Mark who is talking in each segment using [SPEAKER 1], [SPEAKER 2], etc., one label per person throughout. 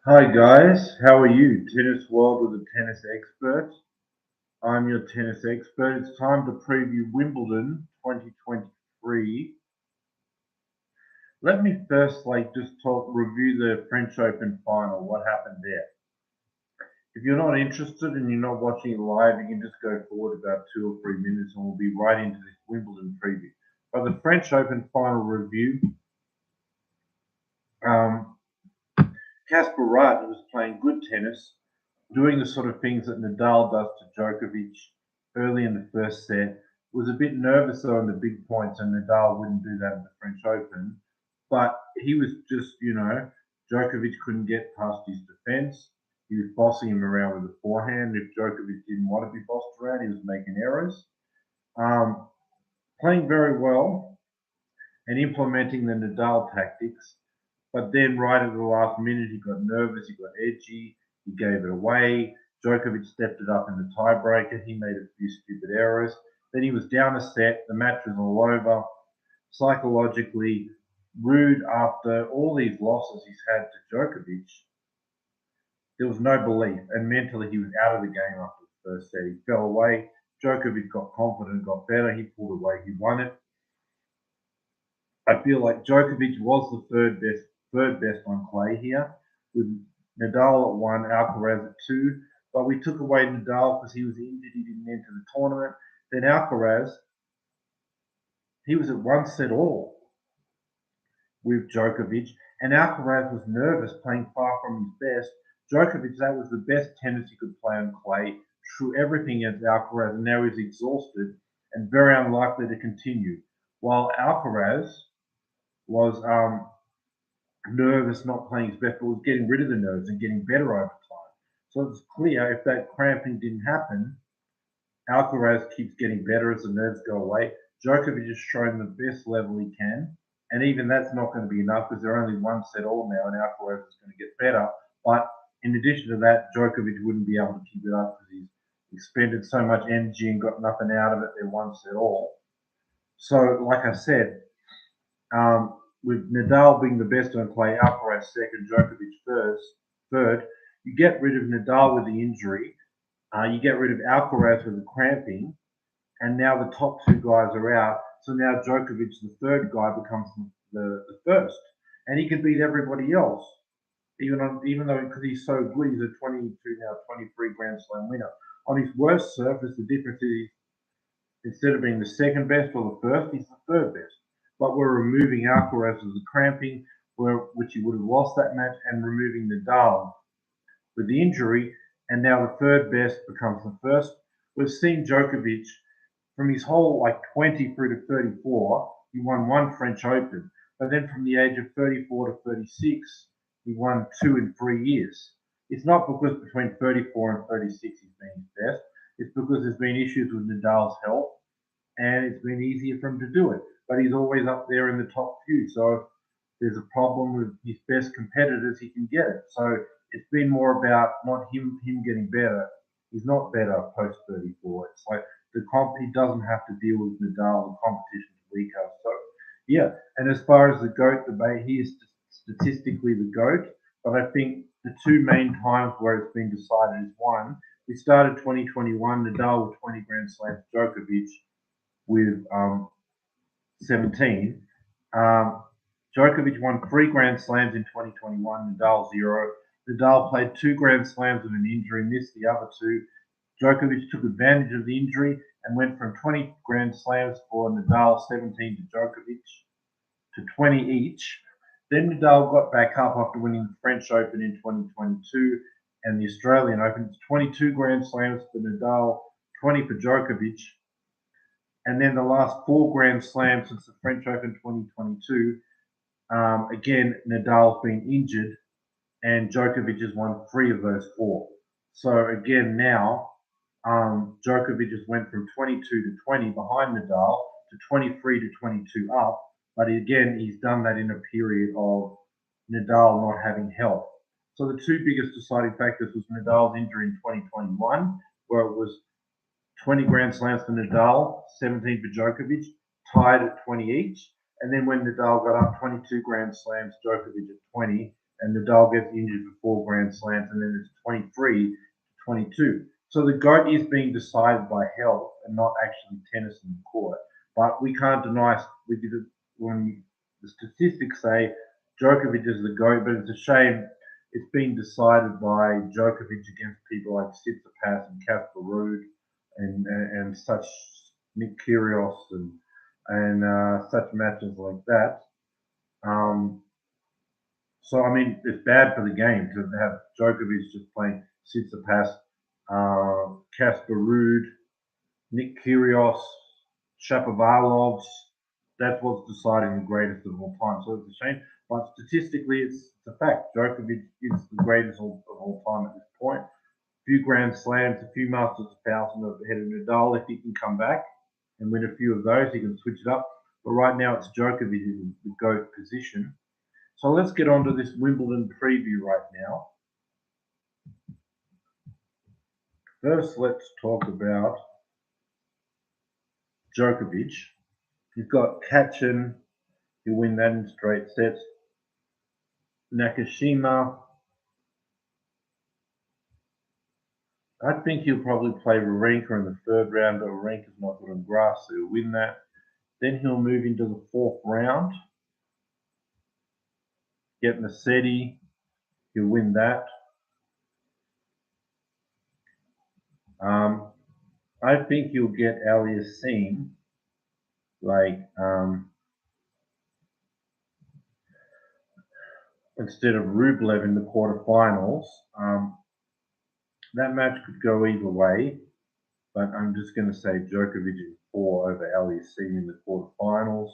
[SPEAKER 1] Hi guys, how are you? Tennis World with a tennis expert. I'm your tennis expert. It's time to preview Wimbledon 2023. Let me first just review the French Open final, what happened there. If you're not interested and you're not watching it live, you can just go forward about 2 or 3 minutes and we'll be right into this Wimbledon preview. But the French Open final review, um, Casper Ruud was playing good tennis, doing the sort of things that Nadal does to Djokovic early in the first set. Was a bit nervous though on the big points, and Nadal wouldn't do that in the French Open. But he was just, Djokovic couldn't get past his defense. He was bossing him around with a forehand. If Djokovic didn't want to be bossed around, he was making errors. Um, Playing very well and implementing the Nadal tactics. But then right at the last minute, he got nervous, he got edgy, he gave it away. Djokovic stepped it up in the tiebreaker. He made a few stupid errors. Then he was down a set. The match was all over. Psychologically, Ruud, after all these losses he's had to Djokovic, there was no belief. And mentally, he was out of the game after the first set. He fell away. Djokovic got confident, got better. He pulled away. He won it. I feel like Djokovic was the third best on clay here, with Nadal at one, Alcaraz at two. But we took away Nadal because he was injured; he didn't enter the tournament. Then Alcaraz, he was at one set all with Djokovic, and Alcaraz was nervous, playing far from his best. Djokovic, that was the best tennis he could play on clay, threw everything against Alcaraz, and now he's exhausted and very unlikely to continue. While Alcaraz was nervous, not playing his best, but was getting rid of the nerves and getting better over time. So it's clear if that cramping didn't happen, Alcaraz keeps getting better as the nerves go away. Djokovic is showing the best level he can, and even that's not going to be enough because they're only one set all now, and Alcaraz is going to get better. But in addition to that, Djokovic wouldn't be able to keep it up because he's expended so much energy and got nothing out of it. They're one set all. So, like I said, with Nadal being the best on clay, Alcaraz second, Djokovic third, you get rid of Nadal with the injury, you get rid of Alcaraz with the cramping, and now the top two guys are out. So now Djokovic, the third guy, becomes the first, and he can beat everybody else. Even though because he's so good, he's a 22 now 23 Grand Slam winner. On his worst surface, the difference is instead of being the second best or the first, he's the third best. But we're removing Alcaraz as the cramping, which he would have lost that match, and removing Nadal with the injury, and now the third best becomes the first. We've seen Djokovic from his whole 20 through to 34, he won one French Open, but then from the age of 34 to 36, he won 2 in 3 years. It's not because between 34 and 36 he's been his best. It's because there's been issues with Nadal's health, and it's been easier for him to do it. But he's always up there in the top few. So if there's a problem with his best competitors, he can get it. So it's been more about not him getting better. He's not better post 34. It's like he doesn't have to deal with Nadal. The competition's weaker. So yeah. And as far as the GOAT debate, he is statistically the GOAT. But I think the two main times where it's been decided is one, we started 2021, Nadal with 20 Grand Slams, Djokovic with 17. Um, Djokovic won 3 Grand Slams in 2021, Nadal zero. Nadal played 2 Grand Slams with an injury, missed the other two. Djokovic took advantage of the injury and went from 20 Grand Slams for Nadal, 17 to Djokovic, to 20 each. Then Nadal got back up after winning the French Open in 2022 and the Australian Open. It's 22 Grand Slams for Nadal, 20 for Djokovic. And then the last 4 Grand Slams since the French Open 2022, again, Nadal's been injured and Djokovic has won 3 of those 4. So again, now Djokovic has went from 22 to 20 behind Nadal to 23 to 22 up. But again, he's done that in a period of Nadal not having health. So the two biggest deciding factors was Nadal's injury in 2021, where it was 20 Grand Slams for Nadal, 17 for Djokovic, tied at 20 each. And then when Nadal got up 22 Grand Slams, Djokovic at 20, and Nadal gets injured for 4 Grand Slams, and then it's 23-22. So the GOAT is being decided by health and not actually tennis in the court. But we can't deny when the statistics say Djokovic is the GOAT, but it's a shame it's been decided by Djokovic against people like Tsitsipas and Casper Ruud and such Nick Kyrgios and such matches like that. So I mean, it's bad for the game to have Djokovic just playing Tsitsipas, Casper Ruud, Nick Kyrgios, Shapovalov. That's what's deciding the greatest of all time. So it's a shame, but statistically, it's a fact. Djokovic is the greatest of all time at this point. A few Grand Slams, a few Masters 1000 ahead of Nadal. If he can come back and win a few of those, he can switch it up. But right now, it's Djokovic in the GOAT position. So let's get on to this Wimbledon preview right now. First, let's talk about Djokovic. He's got Kachin, he'll win that in straight sets. Nakashima, I think he'll probably play Wawrinka in the third round, but Wawrinka's not good on grass, so he'll win that. Then he'll move into the fourth round. Get Musetti, he'll win that. I think he'll get Aliassime, instead of Rublev in the quarterfinals. That match could go either way, but I'm just going to say Djokovic in 4 over Aliassime in the quarterfinals.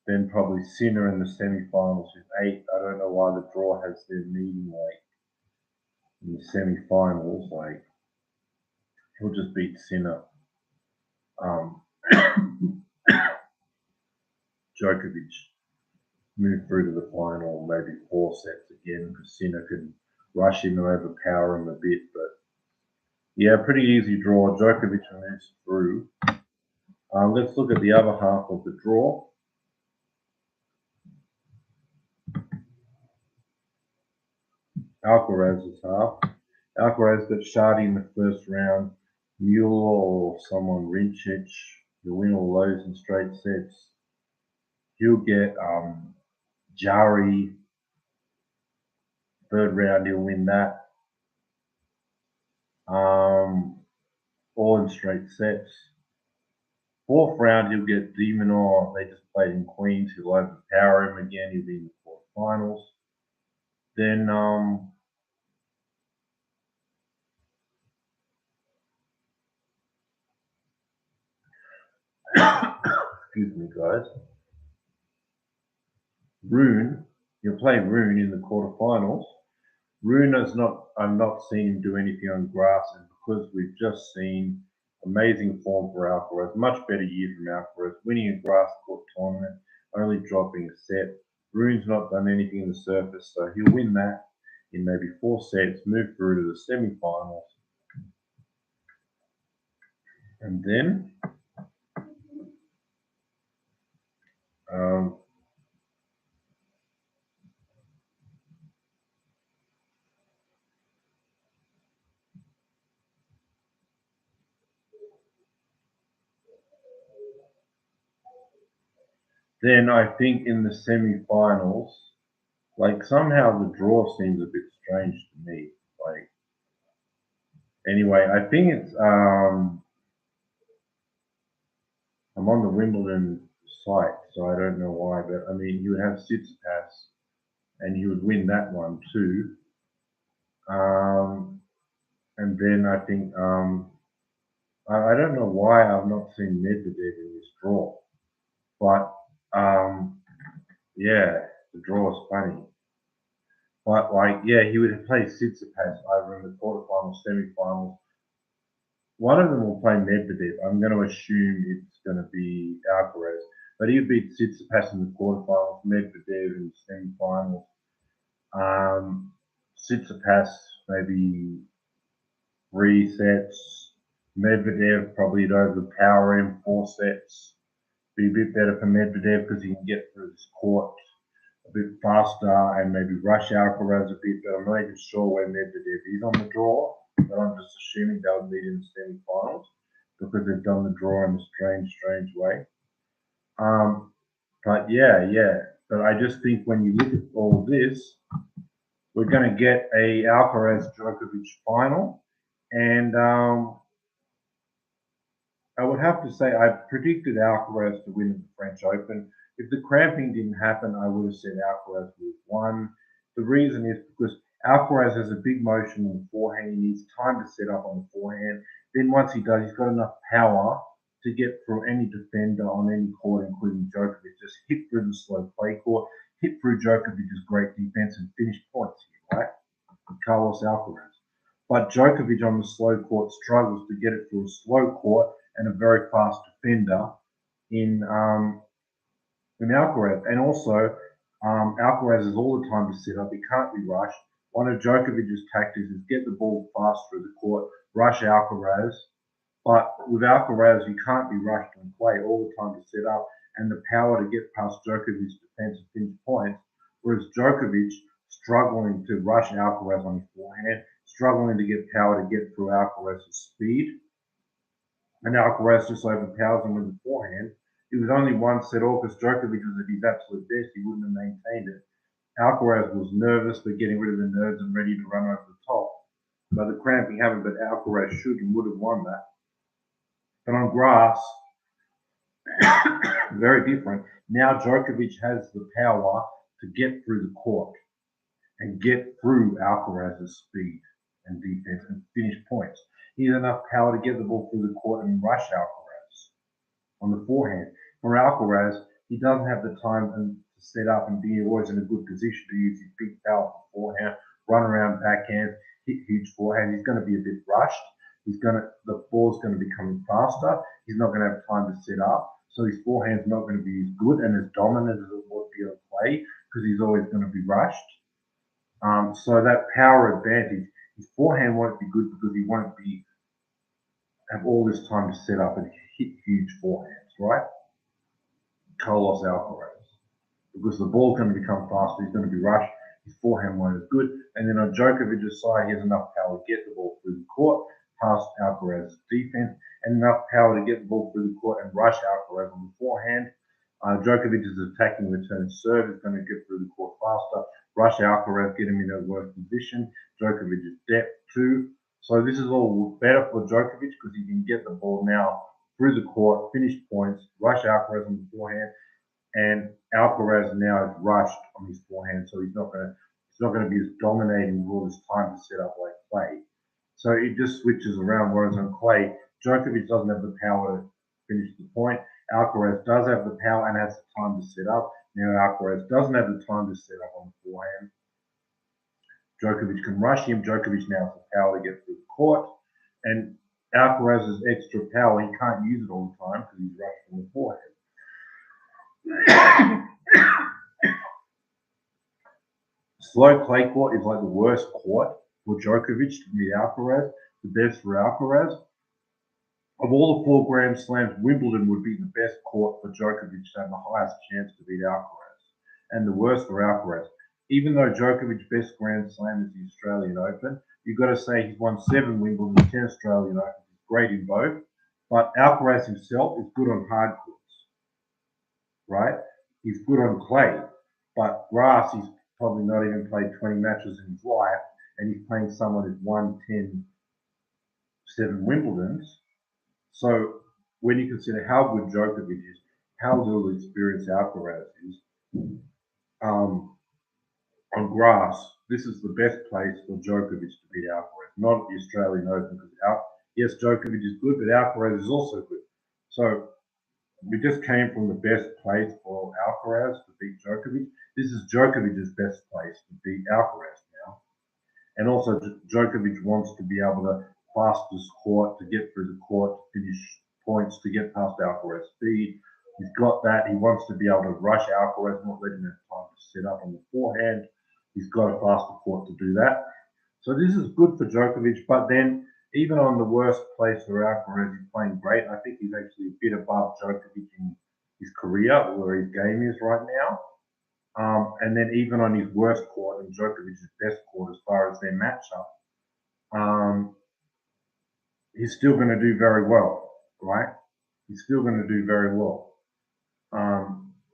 [SPEAKER 1] Then probably Sinner in the semifinals with 8. I don't know why the draw has their meeting in the semifinals. He'll just beat Sinner. Djokovic move through to the final, maybe 4 sets again, because Sinner can rush him and overpower him a bit. But yeah, pretty easy draw. Djokovic moves through. Let's look at the other half of the draw. Alcaraz's half. Alcaraz got Shardy in the first round. Mueller or someone, Rincic, he'll win all those in straight sets. He'll get Jari. Third round, he'll win that. All in straight sets. Fourth round, he'll get Demonor. They just played in Queens. He'll overpower him again. He'll be in the quarterfinals. Then excuse me, guys. Rune, he'll play Rune in the quarterfinals. Rune I've not seen him do anything on grass, and because we've just seen amazing form for Alcaraz, much better year from Alcaraz, winning a grass court tournament, only dropping a set. Rune's not done anything in the surface, so he'll win that in maybe 4 sets, move through to the semi-finals. And then I think in the semi-finals, somehow the draw seems a bit strange to me. Anyway, I think it's I'm on the Wimbledon site, so I don't know why, but I mean he would have Tsitsipas, and he would win that one too. And then I think I don't know why I've not seen Medvedev in this draw, but yeah, the draw is funny. But he would have played Tsitsipas either in the quarterfinals, semifinals. One of them will play Medvedev. I'm going to assume it's going to be Alcaraz, but he'll beat Tsitsipas in the quarterfinals, Medvedev in the semifinals. Tsitsipas maybe 3 sets. Medvedev probably would overpower him 4 sets. Be a bit better for Medvedev because he can get through his court a bit faster and maybe rush Alcaraz a bit, but I'm not even sure where Medvedev is on the draw. But I'm just assuming they'll meet in the semi-finals because they've done the draw in a strange way. But yeah. But I just think when you look at all this, we're going to get a Alcaraz Djokovic final, and I would have to say I predicted Alcaraz to win the French Open. If the cramping didn't happen, I would have said Alcaraz would have won. The reason is because Alcaraz has a big motion on the forehand. He needs time to set up on the forehand. Then once he does, he's got enough power to get through any defender on any court, including Djokovic. Just hit through the slow play court, hit through Djokovic's great defense, and finish points here, right? Carlos Alcaraz. But Djokovic on the slow court struggles to get it through a slow court and a very fast defender in Alcaraz. And also, Alcaraz is all the time to sit up. He can't be rushed. One of Djokovic's tactics is get the ball fast through the court, rush Alcaraz. But with Alcaraz, you can't be rushed on play all the time to set up and the power to get past Djokovic's defense and finish points. Whereas Djokovic struggling to rush Alcaraz on his forehand, struggling to get power to get through Alcaraz's speed. And Alcaraz just overpowers him with the forehand. It was only one set off because Djokovic was at his absolute best. He wouldn't have maintained it. Alcaraz was nervous but getting rid of the nerves and ready to run over the top. But the cramping happened, but Alcaraz should and would have won that. But on grass, very different. Now Djokovic has the power to get through the court and get through Alcaraz's speed and defense and finish points. He has enough power to get the ball through the court and rush Alcaraz on the forehand. For Alcaraz, he doesn't have the time to set up and be always in a good position to use his big powerful forehand, run around backhand, hit huge forehand. He's going to be a bit rushed. The ball's going to be coming faster. He's not going to have time to set up. So his forehand's not going to be as good and as dominant as it would be on play because he's always going to be rushed. So that power advantage, his forehand won't be good because he won't have all this time to set up and hit huge forehands, right? Carlos Alcaraz. Because the ball's going to become faster, he's going to be rushed, his forehand won't as good. And then on Djokovic's side, he has enough power to get the ball through the court, past Alcaraz's defense, and enough power to get the ball through the court and rush Alcaraz on the forehand. Djokovic's attacking return serve is going to get through the court faster, rush Alcaraz, get him in a worse position. Djokovic's depth too. So this is all better for Djokovic because he can get the ball now through the court, finish points, rush Alcaraz on the forehand, and Alcaraz now is rushed on his forehand, so he's not going to be as dominating with all this time to set up like clay. So it just switches around. Whereas on clay, Djokovic doesn't have the power to finish the point. Alcaraz does have the power and has the time to set up. Now Alcaraz doesn't have the time to set up on the forehand. Djokovic can rush him. Djokovic now has the power to get through the court. And Alcaraz's extra power, he can't use it all the time because he's rushed from the forehand. Slow clay court is like the worst court for Djokovic to beat Alcaraz, the best for Alcaraz. Of all the 4 Grand Slams, Wimbledon would be the best court for Djokovic to have the highest chance to beat Alcaraz, and the worst for Alcaraz. Even though Djokovic's best Grand Slam is the Australian Open, you've got to say he's won 7 Wimbledon, 10 Australian Opens. He's great in both, but Alcaraz himself is good on hard courts, right? He's good on clay, but grass, he's probably not even played 20 matches in his life, and he's playing someone who's won 10, 7 Wimbledons. So when you consider how good Djokovic is, how little experienced Alcaraz is, on grass, this is the best place for Djokovic to beat Alcaraz, not the Australian Open. Because yes, Djokovic is good, but Alcaraz is also good. So we just came from the best place for Alcaraz to beat Djokovic. This is Djokovic's best place to beat Alcaraz now. And also Djokovic wants to be able to fastest court to get through the court, to finish points, to get past Alcaraz's speed. He's got that. He wants to be able to rush Alcaraz, not letting him have time to set up on the forehand. He's got a faster court to do that. So this is good for Djokovic, but then even on the worst place for Alcaraz, he's playing great. I think he's actually a bit above Djokovic in his career, where his game is right now. And then even on his worst court and Djokovic's best court as far as their matchup, he's still going to do very well, right? He's still going to do very well.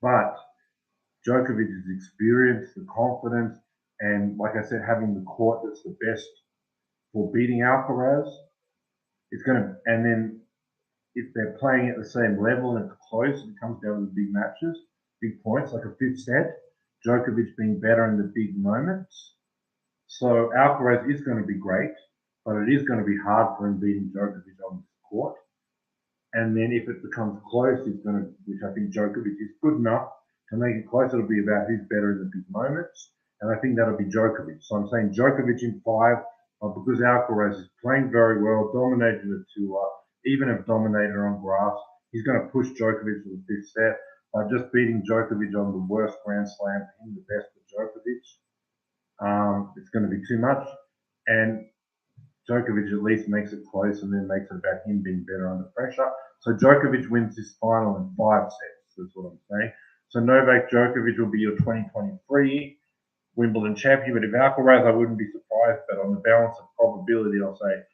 [SPEAKER 1] But Djokovic's experience, the confidence, and like I said, having the court that's the best for beating Alcaraz, it's going to, and then if they're playing at the same level and it's close, it comes down to the big matches, big points, like a fifth set, Djokovic being better in the big moments. So Alcaraz is going to be great, but it is going to be hard for him beating Djokovic on the court. And then if it becomes close, it's going to, which I think Djokovic is good enough to make it close. It'll be about who's better in the big moments. And I think that'll be Djokovic. So I'm saying Djokovic in 5, because Alcaraz is playing very well, dominated the tour, even if dominated on grass. He's going to push Djokovic to the fifth set by just beating Djokovic on the worst Grand Slam, him the best for Djokovic. It's going to be too much. And Djokovic at least makes it close and then makes it about him being better under pressure. So Djokovic wins this final in 5 sets. That's what I'm saying. So Novak Djokovic will be your 2023 Wimbledon champion. But if Alcaraz, I wouldn't be surprised. But on the balance of probability, I'll say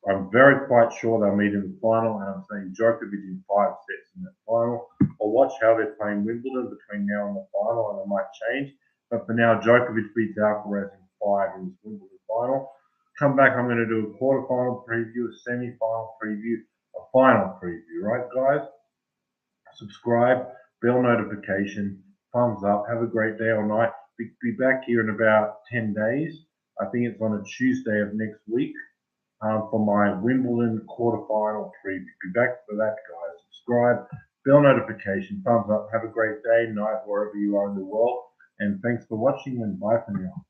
[SPEAKER 1] I'm very quite sure they'll meet in the final. And I'm saying Djokovic in 5 sets in that final. I'll watch how they're playing Wimbledon between now and the final, and it might change. But for now, Djokovic beats Alcaraz in 5 in this Wimbledon final. Come back, I'm going to do a quarterfinal preview, a semi-final preview, a final preview, right, guys? Subscribe, bell notification, thumbs up. Have a great day or night. Be back here in about 10 days. I think it's on a Tuesday of next week for my Wimbledon quarterfinal preview. Be back for that, guys. Subscribe, bell notification, thumbs up. Have a great day, night, wherever you are in the world. And thanks for watching, and bye for now.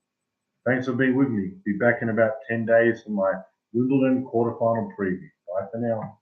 [SPEAKER 1] Thanks for being with me. Be back in about 10 days for my Wimbledon quarterfinal preview. Bye for now.